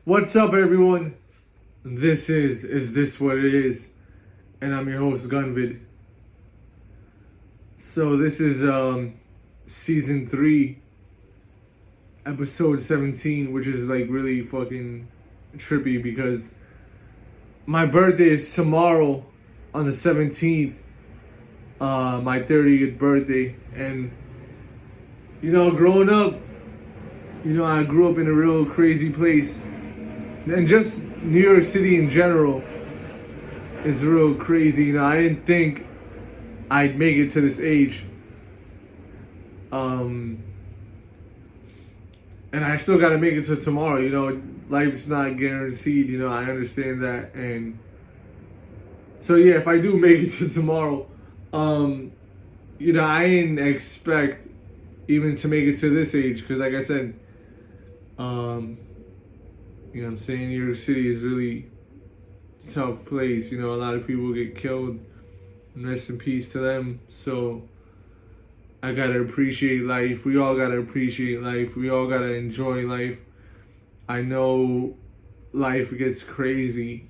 What's up, everyone? This is this what it is? And I'm your host, Gunvid. So this is season 3, episode 17, which is like really fucking trippy because my birthday is tomorrow on the 17th, my 30th birthday. And growing up, I grew up in a real crazy place. And just New York City in general is real crazy. I didn't think I'd make it to this age. And I still gotta make it to tomorrow. Life's not guaranteed. I understand that. And so yeah, if I do make it to tomorrow, I didn't expect even to make it to this age. Because like I said, I'm saying New York City is really a tough place. A lot of people get killed, and rest in peace to them. So I gotta appreciate life. We all gotta appreciate life. We all gotta enjoy life. I know life gets crazy.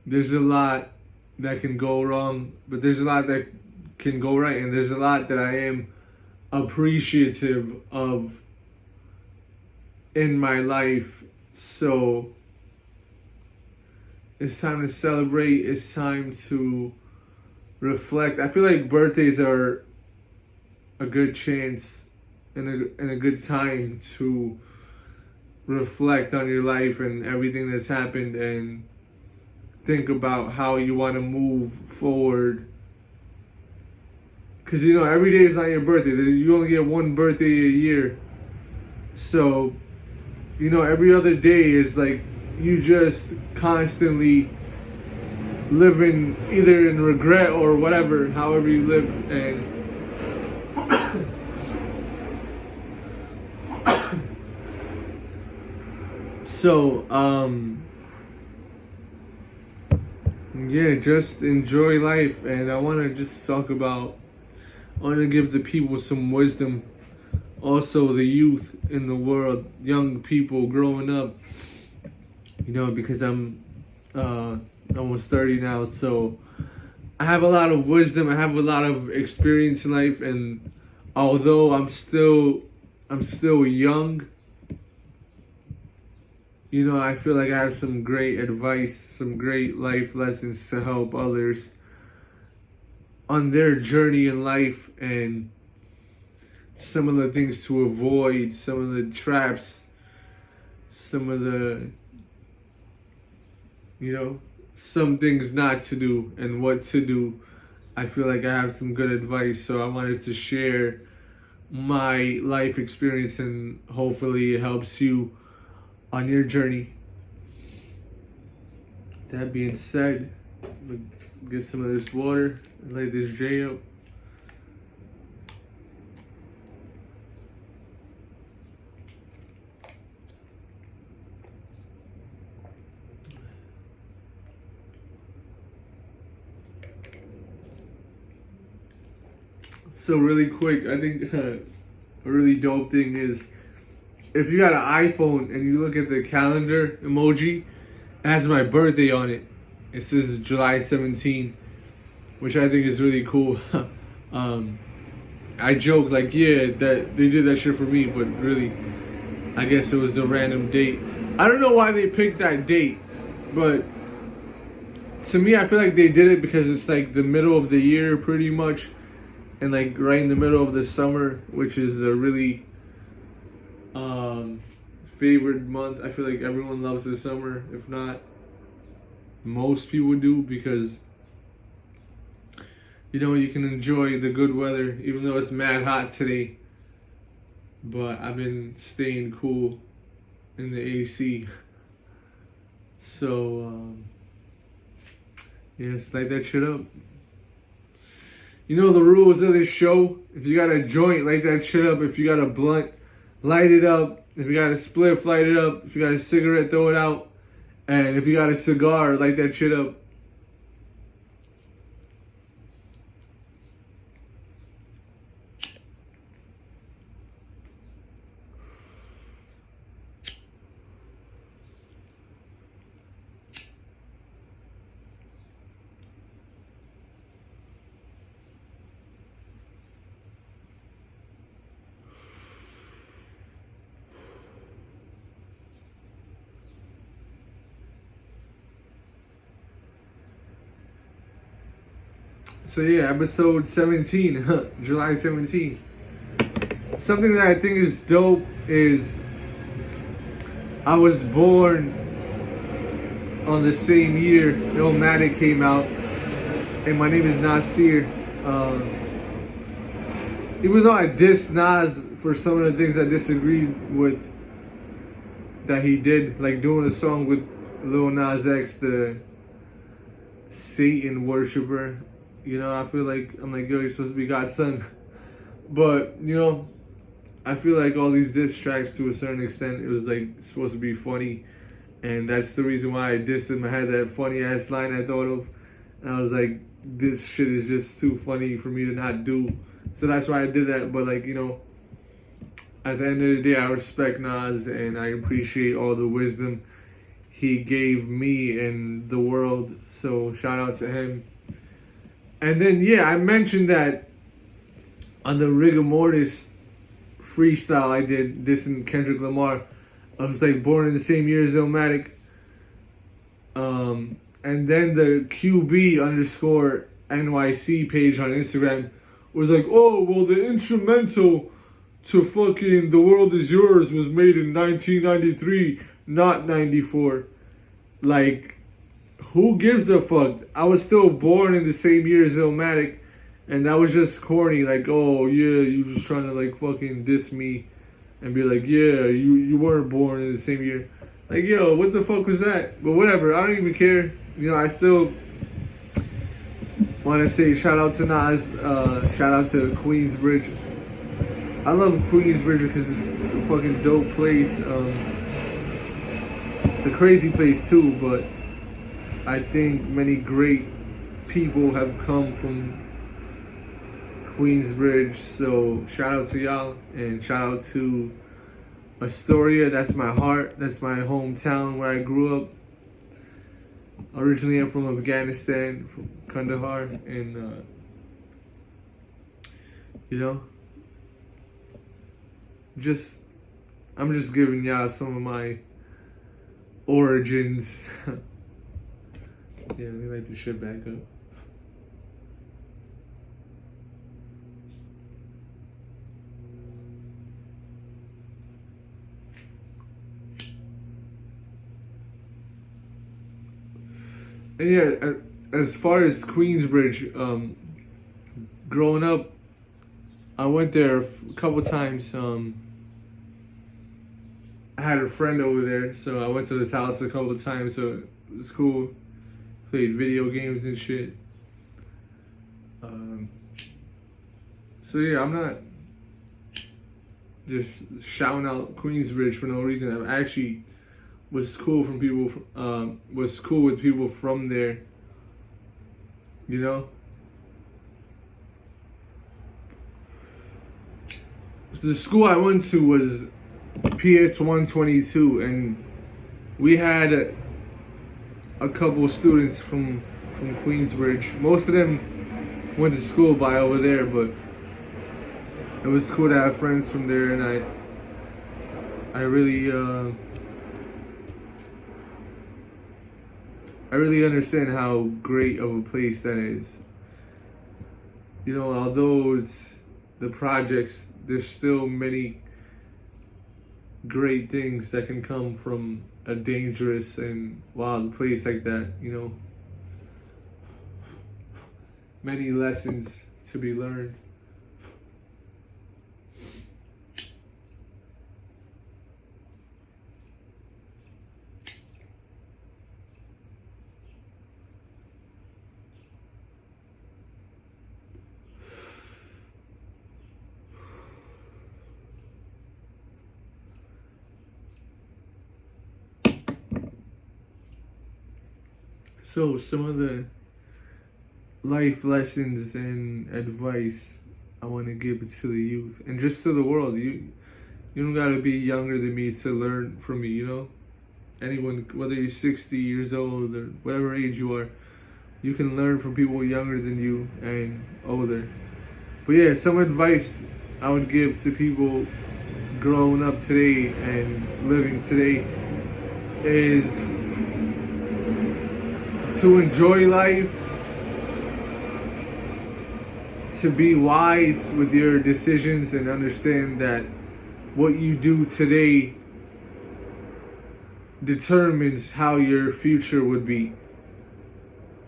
There's a lot that can go wrong, but there's a lot that can go right, and there's a lot that I am appreciative of in my life. So it's time to celebrate. It's time to reflect. I feel like birthdays are a good chance and a good time to reflect on your life and everything that's happened and think about how you want to move forward. Because every day is not your birthday. You only get one birthday a year. So every other day is like you just constantly living either in regret or whatever, however you live. And so yeah, just enjoy life. And I want to just I want to give the people some wisdom, also the youth in the world, young people growing up, because I'm almost 30 now. So I have a lot of wisdom. I have a lot of experience in life. And although I'm still young, I feel like I have some great advice, some great life lessons to help others on their journey in life, and some of the things to avoid, some of the traps, some of the, some things not to do and what to do. I feel like I have some good advice, so I wanted to share my life experience, and hopefully it helps you on your journey. That being said, get some of this water, light this J up. So really quick, I think a really dope thing is if you got an iPhone and you look at the calendar emoji, it has my birthday on it. It says July 17, which I think is really cool. I joke like, yeah, that they did that shit for me, but really, I guess it was a random date. I don't know why they picked that date, but to me, I feel like they did it because it's like the middle of the year pretty much, and like right in the middle of the summer, which is a really favorite month. I feel like everyone loves the summer. If not, most people do, because you can enjoy the good weather, even though it's mad hot today. But I've been staying cool in the AC. So yeah, let's light that shit up. The rules of this show. If you got a joint, light that shit up. If you got a blunt, light it up. If you got a spliff, light it up. If you got a cigarette, throw it out. And if you got a cigar, light that shit up. So yeah, episode 17, July 17th. Something that I think is dope is I was born on the same year Illmatic came out, and my name is Nasir. Even though I dissed Nas for some of the things I disagreed with that he did, like doing a song with Lil Nas X, the Satan worshiper. You know, I feel like I'm like, yo, you're supposed to be God's son. But, you know, I feel like all these diss tracks, to a certain extent, it was like supposed to be funny. And that's the reason why I dissed him. I had that funny ass line I thought of. And I was like, this shit is just too funny for me to not do. So that's why I did that. But like, you know, at the end of the day, I respect Nas and I appreciate all the wisdom he gave me and the world. So shout out to him. And then, yeah, I mentioned that on the Rigor Mortis freestyle I did, dissing Kendrick Lamar, I was like born in the same year as Illmatic. And then the QB underscore NYC page on Instagram was like, oh, well, the instrumental to fucking The World Is Yours was made in 1993, not 94. Like, who gives a fuck? I was still born in the same year as Illmatic, and that was just corny. Like, oh yeah, you just trying to like fucking diss me, and be like, yeah, you weren't born in the same year. Like, yo, what the fuck was that? But whatever, I don't even care. You know, I still want to say shout out to Nas, shout out to Queensbridge. I love Queensbridge because it's a fucking dope place. It's a crazy place too, but I think many great people have come from Queensbridge, so shout out to y'all, and shout out to Astoria. That's my heart, that's my hometown where I grew up. Originally I'm from Afghanistan, from Kandahar, and you know, I'm just giving y'all some of my origins. Yeah, let me light this shit back up. And yeah, as far as Queensbridge, growing up, I went there a couple times. I had a friend over there, so I went to his house a couple times, so it was cool. Played video games and shit. So yeah, I'm not just shouting out Queensbridge for no reason. I actually was cool with people from there. You know. So the school I went to was PS 122, and we had a couple students from Queensbridge. Most of them went to school by over there, but it was cool to have friends from there, and I really understand how great of a place that is. You know, although it's the projects, there's still many great things that can come from a dangerous and wild place like that, you know. Many lessons to be learned. So some of the life lessons and advice I want to give it to the youth and just to the world. You don't gotta be younger than me to learn from me, you know? Anyone, whether you're 60 years old or whatever age you are, you can learn from people younger than you and older. But yeah, some advice I would give to people growing up today and living today is to enjoy life to be wise with your decisions and understand that what you do today determines how your future would be.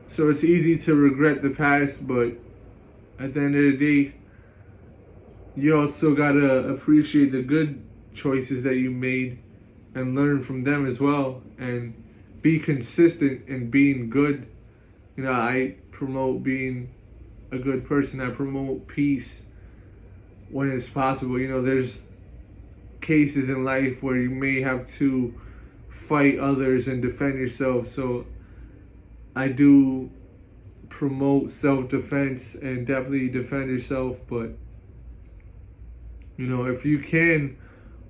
So it's easy to regret the past, but at the end of the day, you also gotta appreciate the good choices that you made and learn from them as well, and be consistent in being good. You know, I promote being a good person. I promote peace when it's possible. You know, there's cases in life where you may have to fight others and defend yourself. So I do promote self-defense and definitely defend yourself. But you know, if you can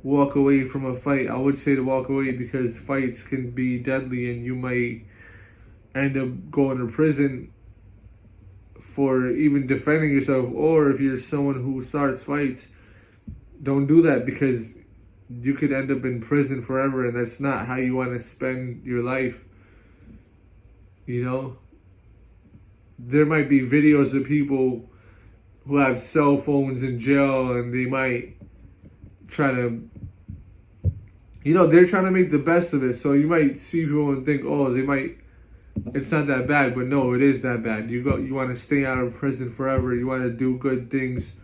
walk away from a fight, I would say to walk away, because fights can be deadly and you might end up going to prison for even defending yourself. Or if you're someone who starts fights, don't do that, because you could end up in prison forever, and that's not how you want to spend your life. You know, there might be videos of people who have cell phones in jail, and they might try to, you know, they're trying to make the best of it. So you might see people and think, oh, it's not that bad, but no, it is that bad. You want to stay out of prison forever. You want to do good things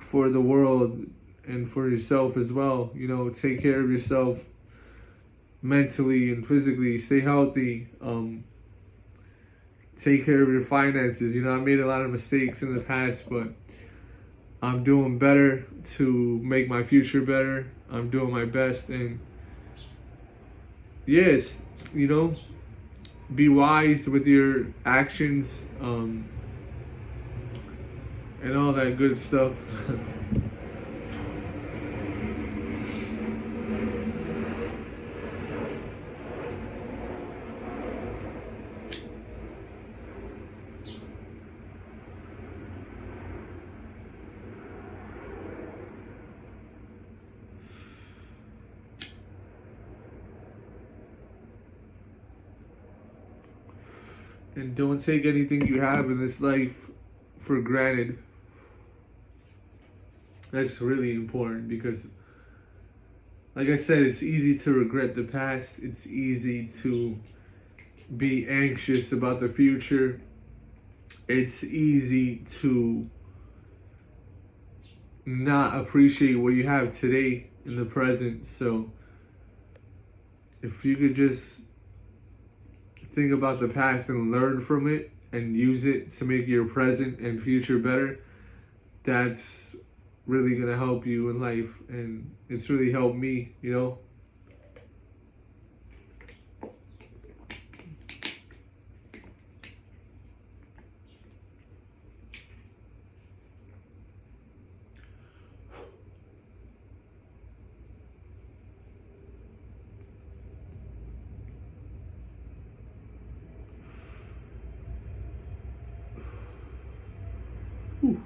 for the world and for yourself as well. You know, take care of yourself mentally and physically. Stay healthy. Take care of your finances. You know, I made a lot of mistakes in the past, but I'm doing better to make my future better. I'm doing my best, and yes, you know, be wise with your actions, and all that good stuff. And don't take anything you have in this life for granted. That's really important, because, like I said, it's easy to regret the past. It's easy to be anxious about the future. It's easy to not appreciate what you have today in the present. So if you could just think about the past and learn from it and use it to make your present and future better, that's really gonna help you in life. And it's really helped me, you know. Whew.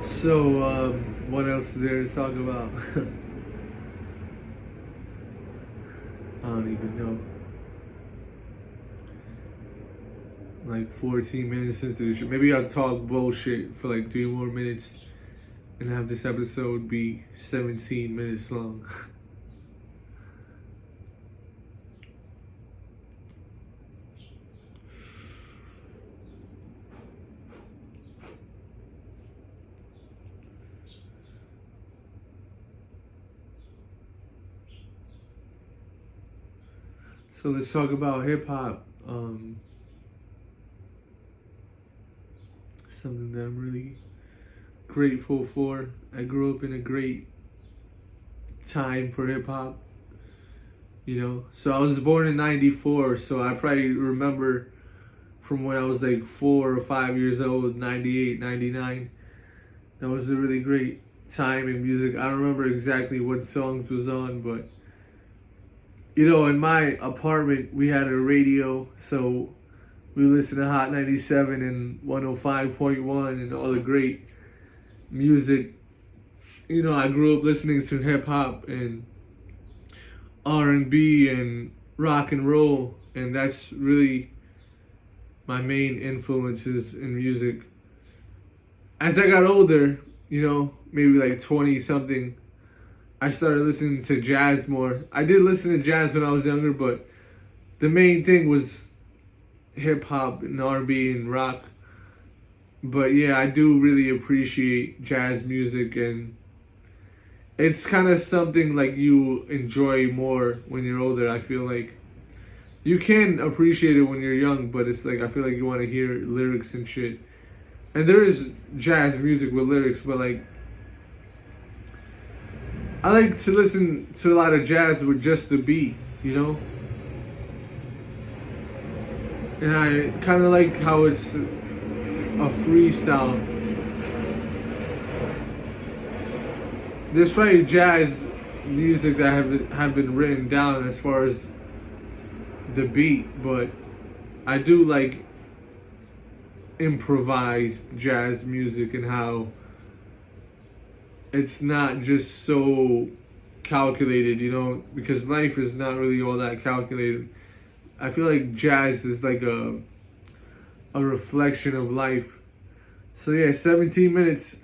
So, what else is there to talk about? I don't even know. Like 14 minutes into the show. Maybe I'll talk bullshit for like 3 more minutes and have this episode be 17 minutes long. So let's talk about hip hop. Something that I'm really grateful for. I grew up in a great time for hip hop. You know, so I was born in '94, so I probably remember from when I was like 4 or 5 years old, 98, 99. That was a really great time in music. I don't remember exactly what songs was on, but You know, in my apartment, we had a radio, so we listened to Hot 97 and 105.1 and all the great music. You know, I grew up listening to hip hop and R&B and rock and roll, and that's really my main influences in music. As I got older, you know, maybe like 20 something, I started listening to jazz more. I did listen to jazz when I was younger, but the main thing was hip hop and R&B and rock. But yeah, I do really appreciate jazz music, and it's kind of something like you enjoy more when you're older. I feel like you can appreciate it when you're young, but it's like I feel like you want to hear lyrics and shit. And there is jazz music with lyrics, but like I like to listen to a lot of jazz with just the beat, you know? And I kind of like how it's a freestyle. There's probably jazz music that have been written down as far as the beat, but I do like improvised jazz music and how it's not just so calculated, you know, because life is not really all that calculated. I feel like jazz is like a reflection of life. So yeah, 17 minutes.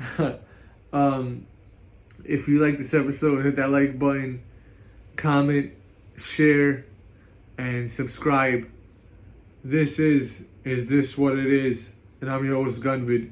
If you like this episode, hit that like button, comment, share, and subscribe. This is This What It Is? And I'm your host, Gunvid.